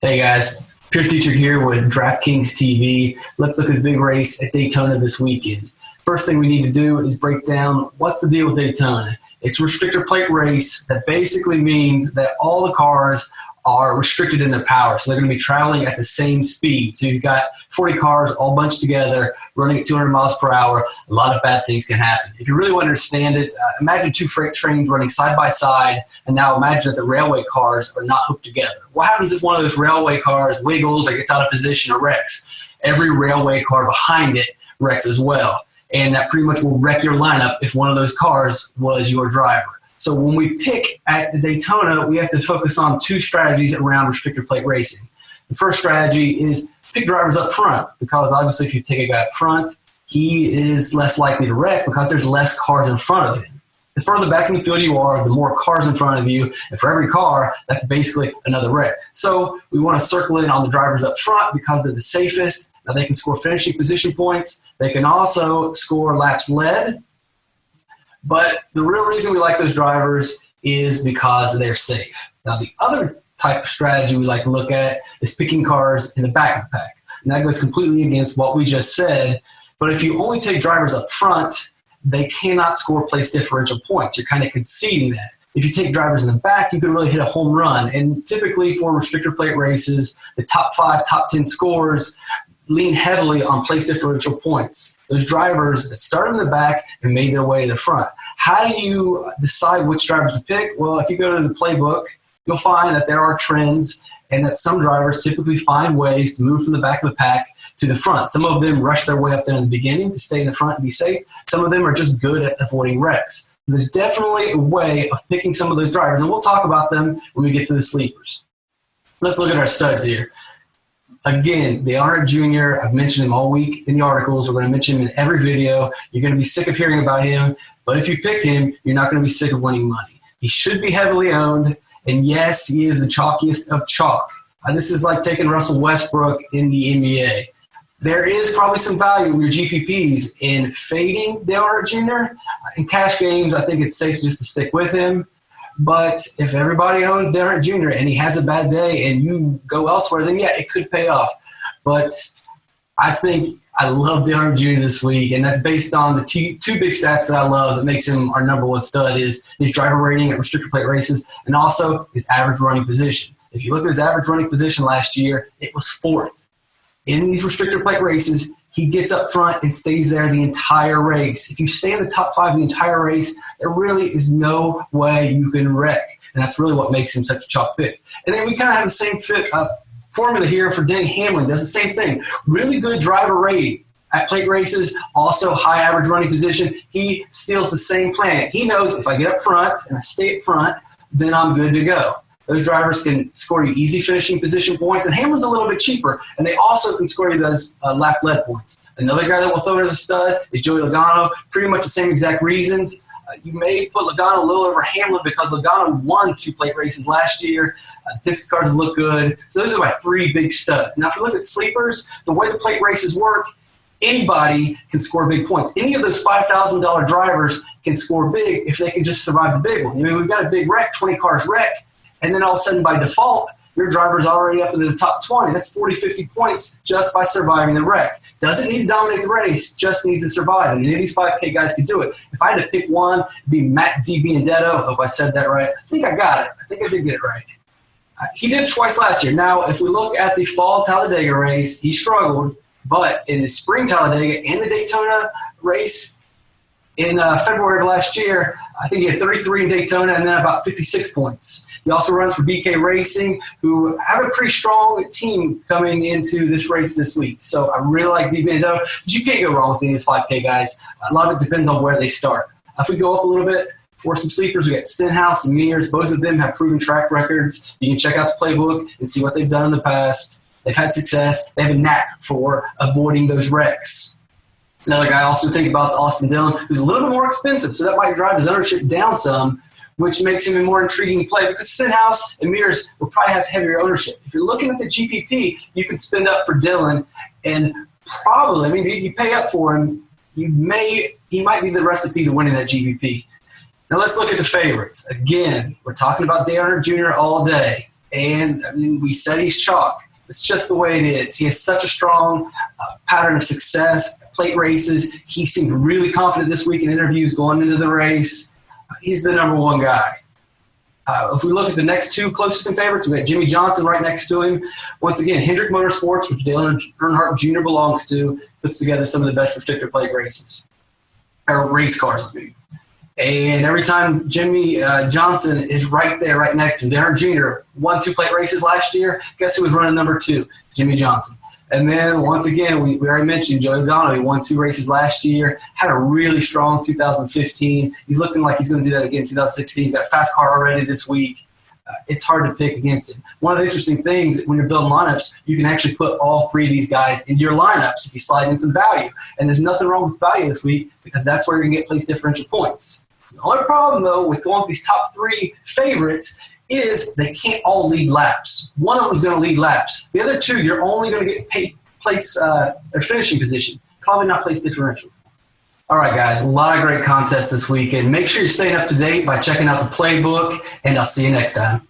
Hey guys, Pearce Dietrich here with DraftKings TV. Let's look at the big race at Daytona this weekend. First thing we need to do is break down what's the deal with Daytona. It's a restrictor plate race that basically means that all the cars are restricted in their power. So they're going to be traveling at the same speed. So you've got 40 cars all bunched together, running at 200 miles per hour. A lot of bad things can happen. If you really want to understand it, imagine two freight trains running side by side, and now imagine that the railway cars are not hooked together. What happens if one of those railway cars wiggles or gets out of position or wrecks? Every railway car behind it wrecks as well. And that pretty much will wreck your lineup if one of those cars was your driver. So when we pick at the Daytona, we have to focus on two strategies around restrictor plate racing. The first strategy is pick drivers up front, because obviously if you take a guy up front, he is less likely to wreck because there's less cars in front of him. The further back in the field you are, the more cars in front of you, and for every car, that's basically another wreck. So we want to circle in on the drivers up front because they're the safest. Now they can score finishing position points. They can also score laps led. But the real reason we like those drivers is because they're safe. Now, the other type of strategy we like to look at is picking cars in the back of the pack. And that goes completely against what we just said. But if you only take drivers up front, they cannot score place differential points. You're kind of conceding that. If you take drivers in the back, you can really hit a home run. And typically for restrictor plate races, the top 5, top 10 scores lean heavily on place differential points. Those drivers that started in the back and made their way to the front. How do you decide which drivers to pick? Well, if you go to the playbook, you'll find that there are trends and that some drivers typically find ways to move from the back of the pack to the front. Some of them rush their way up there in the beginning to stay in the front and be safe. Some of them are just good at avoiding wrecks. There's definitely a way of picking some of those drivers, and we'll talk about them when we get to the sleepers. Let's look at our studs here. Again, Dale Earnhardt Jr., I've mentioned him all week in the articles. We're going to mention him in every video. You're going to be sick of hearing about him, but if you pick him, you're not going to be sick of winning money. He should be heavily owned, and yes, he is the chalkiest of chalk. This is like taking Russell Westbrook in the NBA. There is probably some value in your GPPs in fading Dale Earnhardt Jr. In cash games, I think it's safe just to stick with him. But if everybody owns Dale Earnhardt Jr. and he has a bad day and you go elsewhere, then yeah, it could pay off. But I think I love Dale Earnhardt Jr. this week, and that's based on the two big stats that I love that makes him our number one stud is his driver rating at restrictor plate races and also his average running position. If you look at his average running position last year, it was 4th. In these restrictor plate races, he gets up front and stays there the entire race. If you stay in the top 5 the entire race, there really is no way you can wreck. And that's really what makes him such a chalk pick. And then we kind of have the same formula here for Denny Hamlin. Does the same thing. Really good driver rating at plate races, also high average running position. He steals the same plan. He knows if I get up front and I stay up front, then I'm good to go. Those drivers can score you easy finishing position points, and Hamlin's a little bit cheaper, and they also can score you those lap lead points. Another guy that will throw in as a stud is Joey Logano, pretty much the same exact reasons. You may put Logano a little over Hamlin because Logano won 2 plate races last year. The Penske cars look good. So those are my 3 big studs. Now, if you look at sleepers, the way the plate races work, anybody can score big points. Any of those $5,000 drivers can score big if they can just survive the big one. I mean, we've got a big wreck, 20 cars wreck. And then all of a sudden, by default, your driver's already up into the top 20. That's 40, 50 points just by surviving the wreck. Doesn't need to dominate the race, just needs to survive. And any of these 5K guys can do it. If I had to pick one, it'd be Matt DiBenedetto. I hope I said that right. I think I got it. I think I did get it right. He did it twice last year. Now, if we look at the fall Talladega race, he struggled. But in his spring Talladega and the Daytona race in February of last year, I think he had 33 in Daytona and then about 56 points. He also runs for BK Racing, who have a pretty strong team coming into this race this week. So I really like DiBenedetto. But you can't go wrong with any of these 5K guys. A lot of it depends on where they start. If we go up a little bit, for some sleepers, we got Stenhouse and Mears. Both of them have proven track records. You can check out the playbook and see what they've done in the past. They've had success. They have a knack for avoiding those wrecks. Another guy I also think about is Austin Dillon, who's a little bit more expensive, so that might drive his ownership down some, which makes him a more intriguing play because Stenhouse and Mears will probably have heavier ownership. If you're looking at the GPP, you can spend up for Dillon, and probably, I mean, you pay up for him, he might be the recipe to winning that GPP. Now let's look at the favorites. Again, we're talking about Dale Earnhardt Jr. all day. And I mean, we said he's chalk. It's just the way it is. He has such a strong pattern of success at plate races. He seemed really confident this week in interviews going into the race. He's the number one guy. If we look at the next two closest in favorites, we got Jimmy Johnson right next to him. Once again, Hendrick Motorsports, which Dale Earnhardt Jr. belongs to, puts together some of the best restrictor plate races, or race cars, I mean. And every time Jimmy Johnson is right there, right next to him, Dale Earnhardt Jr. won 2 plate races last year. Guess who was running number 2? Jimmy Johnson. And then, once again, we already mentioned Joey Logano. He won 2 races last year, had a really strong 2015. He's looking like he's going to do that again in 2016. He's got a fast car already this week. It's hard to pick against him. One of the interesting things, when you're building lineups, you can actually put all 3 of these guys into your lineups if you slide in some value. And there's nothing wrong with value this week because that's where you're going to get place differential points. The only problem, though, with going with these top 3 favorites is they can't all lead laps. One of them is going to lead laps. The other 2, you're only going to get place or finishing position, probably not place differential. All right, guys, a lot of great contests this weekend. Make sure you're staying up to date by checking out the playbook, and I'll see you next time.